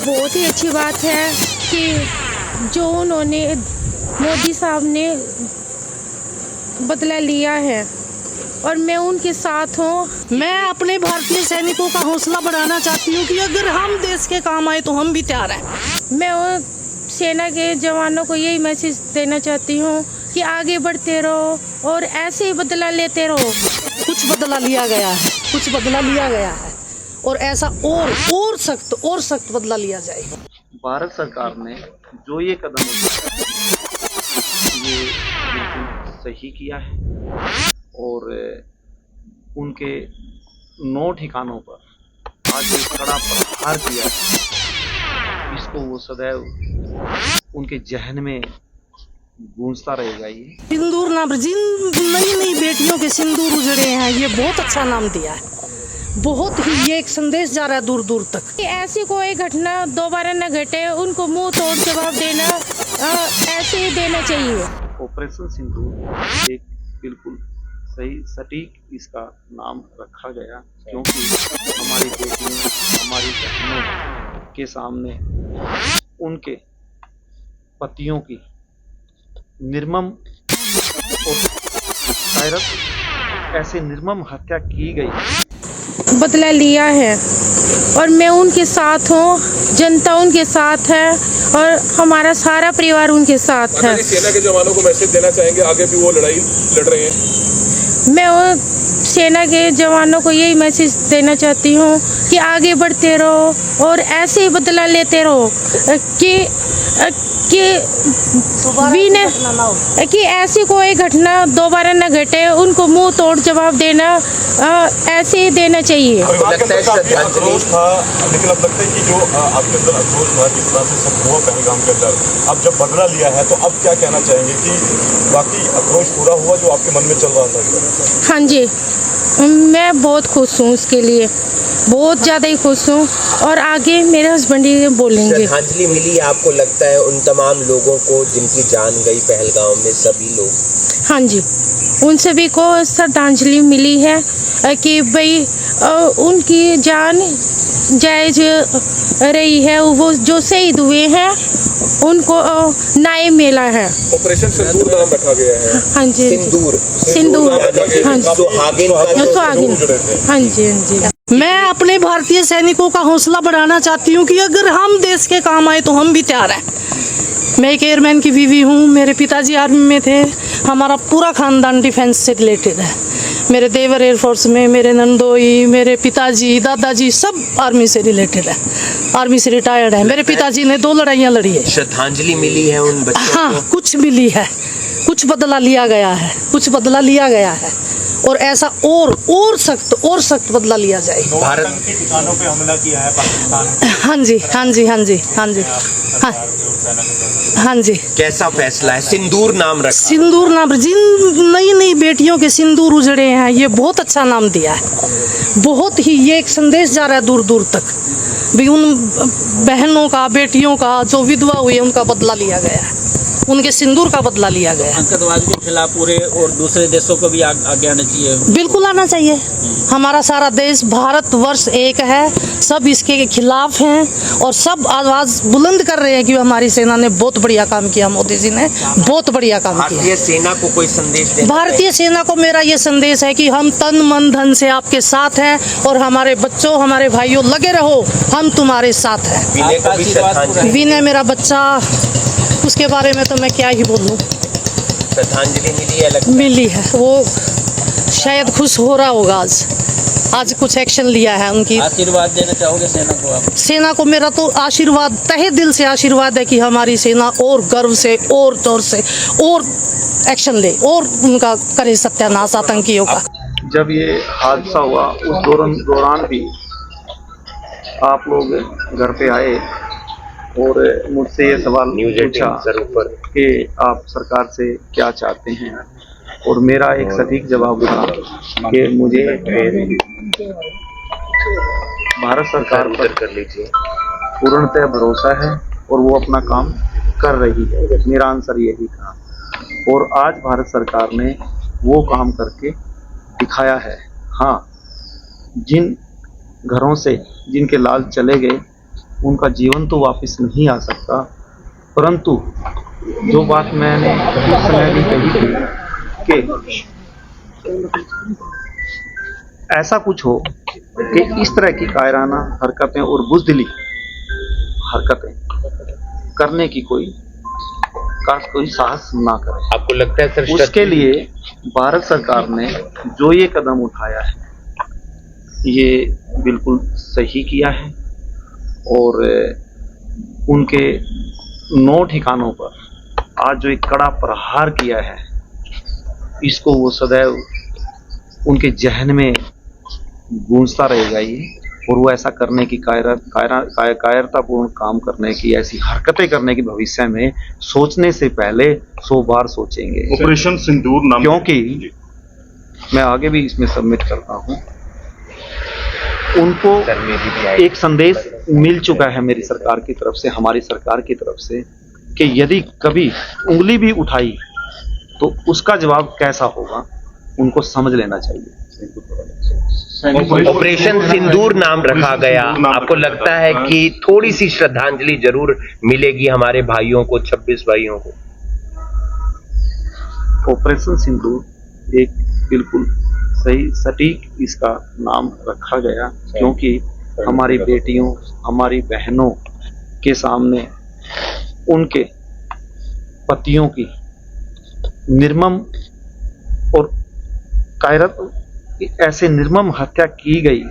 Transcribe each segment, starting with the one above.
बहुत ही अच्छी बात है कि जो उन्होंने मोदी साहब ने बदला लिया है और मैं उनके साथ हूँ। मैं अपने भारतीय सैनिकों का हौसला बढ़ाना चाहती हूँ कि अगर हम देश के काम आए तो हम भी तैयार हैं। मैं उन सेना के जवानों को यही मैसेज देना चाहती हूँ कि आगे बढ़ते रहो और ऐसे ही बदला लेते रहो। कुछ बदला लिया गया है, कुछ बदला लिया गया है और ऐसा और सख्त बदला लिया जाएगा। भारत सरकार ने जो ये कदम उठाया ये बिल्कुल सही किया है और उनके 9 ठिकानों पर आज एक कड़ा प्रहार किया है। इसको वो सदैव उनके जहन में गूंजता रहेगा। ये सिंदूर नाम, जिन नई बेटियों के सिंदूर उजड़े हैं, ये बहुत अच्छा नाम दिया है। बहुत ही ये एक संदेश जा रहा है दूर दूर तक कि ऐसी कोई घटना दोबारा न घटे, उनको मुंह तोड़ जवाब देना ऐसे ही देना चाहिए। ऑपरेशन सिंदूर एक बिल्कुल सही सटीक इसका नाम रखा गया, क्योंकि हमारी बेटियों, हमारी बहनों के सामने उनके पतियों की निर्मम और शायद ऐसे निर्मम हत्या की गई, बदला लिया है और मैं उनके साथ हूँ। जनता उनके साथ है और हमारा सारा परिवार उनके साथ है। सेना के जवानों को मैसेज देना चाहेंगे, आगे भी वो लड़ाई लड़ रहे हैं। मैं उन सेना के जवानों को यही मैसेज देना चाहती हूँ कि आगे बढ़ते रहो और ऐसे ही बदला लेते रहो कि ऐसी कोई घटना दोबारा न घटे, उनको मुंह तोड़ जवाब देना ऐसे ही देना चाहिए। आक्रोश था, लेकिन अब लगता है कि जो आपके अंदर आक्रोश था, जिस तरह से सब हुआ पहलगाम के अंदर, अब जब बदला लिया है तो अब क्या कहना चाहेंगे कि बाकी आक्रोश पूरा हुआ जो आपके मन में चल रहा था? हाँ जी, मैं बहुत खुश हूँ, उसके लिए बहुत ज़्यादा ही खुश हूँ और आगे मेरे हस्बैंड ही बोलेंगे। श्रद्धांजलि मिली आपको लगता है उन तमाम लोगों को जिनकी जान गई पहलगाम में, सभी लोग? हाँ जी, उन सभी को श्रद्धांजलि मिली है कि भाई उनकी जान जायज रही है, वो जो शहीद हुए हैं उनको न्याय मिला है। ऑपरेशन सिंदूर नाम रखा गया है। हाँ जी, सिंदूर हाँ जी, हाँ जी। मैं अपने भारतीय सैनिकों का हौसला बढ़ाना चाहती हूँ कि अगर हम देश के काम आए तो हम भी तैयार हैं। मैं एक एयरमैन की बीवी हूँ, मेरे पिताजी आर्मी में थे, हमारा पूरा खानदान डिफेंस से रिलेटेड है। मेरे देवर एयरफोर्स में, मेरे नंदोई, मेरे पिताजी, दादाजी सब आर्मी से रिलेटेड है, आर्मी से रिटायर्ड है। मेरे पिताजी ने 2 लड़ाइयाँ लड़ी है। श्रद्धांजलि मिली है उन बच्चों को? हाँ, कुछ मिली है, कुछ बदला लिया गया है, कुछ बदला लिया गया है और ऐसा और सख्त बदला लिया जाएगा। भारत के ठिकानों पे हमला किया है पाकिस्तान। हाँ जी, हाँ जी, हाँ जी, हाँ जी, हाँ हाँ जी। कैसा फैसला है? सिंदूर नाम रखा। सिंदूर नाम, जिन नई बेटियों के सिंदूर उजड़े हैं, ये बहुत अच्छा नाम दिया है। बहुत ही ये एक संदेश जा रहा है दूर दूर तक भी उन बहनों का, बेटियों का जो विधवा हुई है उनका बदला लिया गया है, उनके सिंदूर का बदला लिया गया है। आतंकवाद के खिलाफ पूरे और दूसरे देशों को भी आगे आना चाहिए। बिल्कुल आना चाहिए। हमारा सारा देश भारतवर्ष एक है, सब इसके खिलाफ हैं और सब आवाज बुलंद कर रहे हैं कि हमारी सेना ने बहुत बढ़िया काम किया, मोदी जी ने बहुत बढ़िया काम किया। भारतीय सेना को कोई संदेश देना? भारतीय सेना को मेरा ये संदेश है कि हम तन मन धन से आपके साथ हैं और हमारे बच्चों, हमारे भाइयों, लगे रहो, हम तुम्हारे साथ हैं। विनय को भी श्रद्धांजलि? विनय मेरा बच्चा, उसके बारे में तो मैं क्या ही बोलूं। श्रद्धांजलि मिली है? मिली है, वो शायद खुश हो रहा होगा। आज कुछ एक्शन लिया है उनकी। आशीर्वाद देना चाहोगे सेना को आप? सेना को मेरा तो आशीर्वाद, तहे दिल से आशीर्वाद है कि हमारी सेना और गर्व से और जोर से और एक्शन ले और उनका करे सत्यानाश आतंकियों का। जब ये हादसा हुआ उस दौरान भी आप लोग घर पे आए और मुझसे ये सवाल पूछा कि आप सरकार से क्या चाहते हैं, और मेरा एक सटीक जवाब था कि मुझे भारत सरकार पर पूर्णतः भरोसा है और वो अपना काम कर रही है। मेरा आंसर यही था और आज भारत सरकार ने वो काम करके दिखाया है। हाँ, जिन घरों से जिनके लाल चले गए उनका जीवन तो वापस नहीं आ सकता, परंतु जो बात मैंने उस समय भी कही थी कि ऐसा कुछ हो कि इस तरह की कायराना हरकतें और बुज़दिली हरकतें करने की कोई साहस ना करे। आपको लगता है सर उसके लिए भारत सरकार ने जो ये कदम उठाया है ये बिल्कुल सही किया है, और उनके 9 ठिकानों पर आज जो एक कड़ा प्रहार किया है, इसको वो सदैव उनके जहन में गूंजता रहेगा ये, और वो ऐसा करने की कायरतापूर्ण काम करने की, ऐसी हरकतें करने की भविष्य में सोचने से पहले 100 बार सोचेंगे। ऑपरेशन सिंदूर नाम, क्योंकि मैं आगे भी इसमें सबमिट करता हूं, उनको एक संदेश मिल चुका है मेरी सरकार की तरफ से, हमारी सरकार की तरफ से, कि यदि कभी उंगली भी उठाई तो उसका जवाब कैसा होगा उनको समझ लेना चाहिए। ऑपरेशन सिंदूर नाम रखा गया, आपको लगता है कि थोड़ी सी श्रद्धांजलि जरूर मिलेगी हमारे भाइयों को, 26 भाइयों को? ऑपरेशन सिंदूर एक बिल्कुल सही सटीक इसका नाम रखा गया, क्योंकि हमारी बेटियों, हमारी बहनों के सामने उनके पतियों की निर्मम और कायरत ऐसे निर्मम हत्या की गई,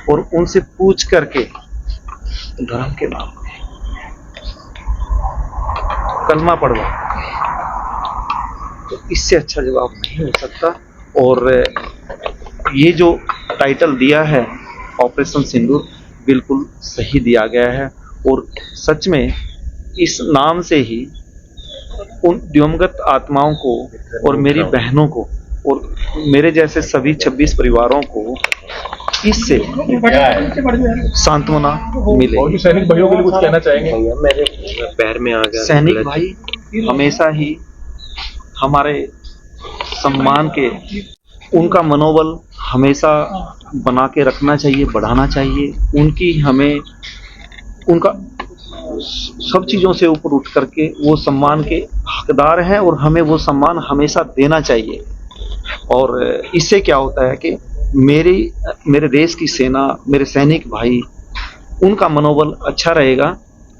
और उनसे पूछ करके धर्म के नाम पे कलमा पढ़वा, तो इससे अच्छा जवाब नहीं हो सकता। और ये जो टाइटल दिया है ऑपरेशन सिंदूर, बिल्कुल सही दिया गया है, और सच में इस नाम से ही उन दिवंगत आत्माओं को और मेरी बहनों को और मेरे जैसे सभी 26 परिवारों को इससे सांत्वना मिले। सैनिक भाइयों के लिए कुछ कहना चाहेंगे? मेरे पैर में आ गया। सैनिक भाई हमेशा ही हमारे सम्मान के, उनका मनोबल हमेशा बना के रखना चाहिए, बढ़ाना चाहिए। उनकी हमें, उनका सब चीज़ों से ऊपर उठ करके वो सम्मान के हकदार हैं, और हमें वो सम्मान हमेशा देना चाहिए। और इससे क्या होता है कि मेरे देश की सेना, मेरे सैनिक भाई, उनका मनोबल अच्छा रहेगा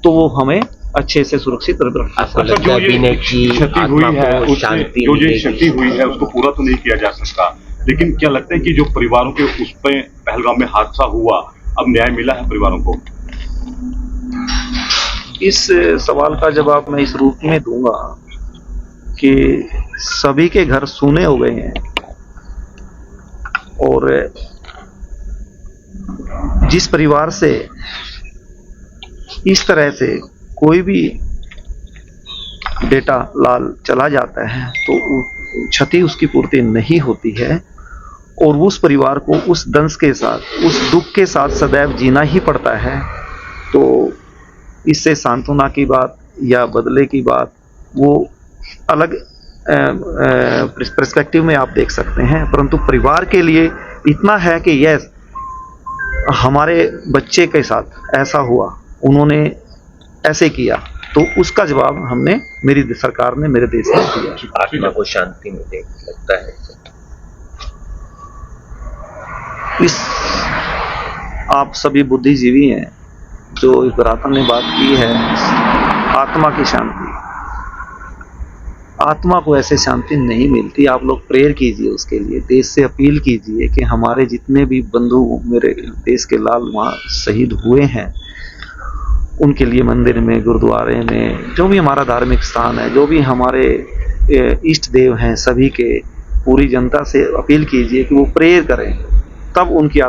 तो वो हमें अच्छे से सुरक्षित रख आपको लगता है क्षति हुई है, शांति जो ये क्षति हुई है उसको पूरा तो नहीं किया जा सकता, लेकिन क्या लगता है कि जो परिवारों के उस पे पहलगाम में हादसा हुआ, अब न्याय मिला है परिवारों को? इस सवाल का जवाब मैं इस रूप में दूंगा कि सभी के घर सूने हो गए हैं, और जिस परिवार से इस तरह से कोई भी बेटा लाल चला जाता है तो क्षति उसकी पूर्ति नहीं होती है, और उस परिवार को उस दंश के साथ, उस दुख के साथ सदैव जीना ही पड़ता है। तो इससे सांत्वना की बात या बदले की बात वो अलग पर्सपेक्टिव में आप देख सकते हैं, परंतु परिवार के लिए इतना है कि यस, हमारे बच्चे के साथ ऐसा हुआ, उन्होंने ऐसे किया, तो उसका जवाब हमने, मेरी सरकार ने मेरे देश में दिया। आत्मा को शांति मिले, लगता है इस, आप सभी बुद्धिजीवी हैं, जो इस बरातन ने बात की है आत्मा की शांति, आत्मा को ऐसे शांति नहीं मिलती। आप लोग प्रेयर कीजिए उसके लिए, देश से अपील कीजिए कि हमारे जितने भी बंधु मेरे देश के लाल वहाँ शहीद हुए हैं, उनके लिए मंदिर में, गुरुद्वारे में, जो भी हमारा धार्मिक स्थान है, जो भी हमारे इष्ट देव हैं, सभी के पूरी जनता से अपील कीजिए कि वो प्रेयर करें, तब उनकी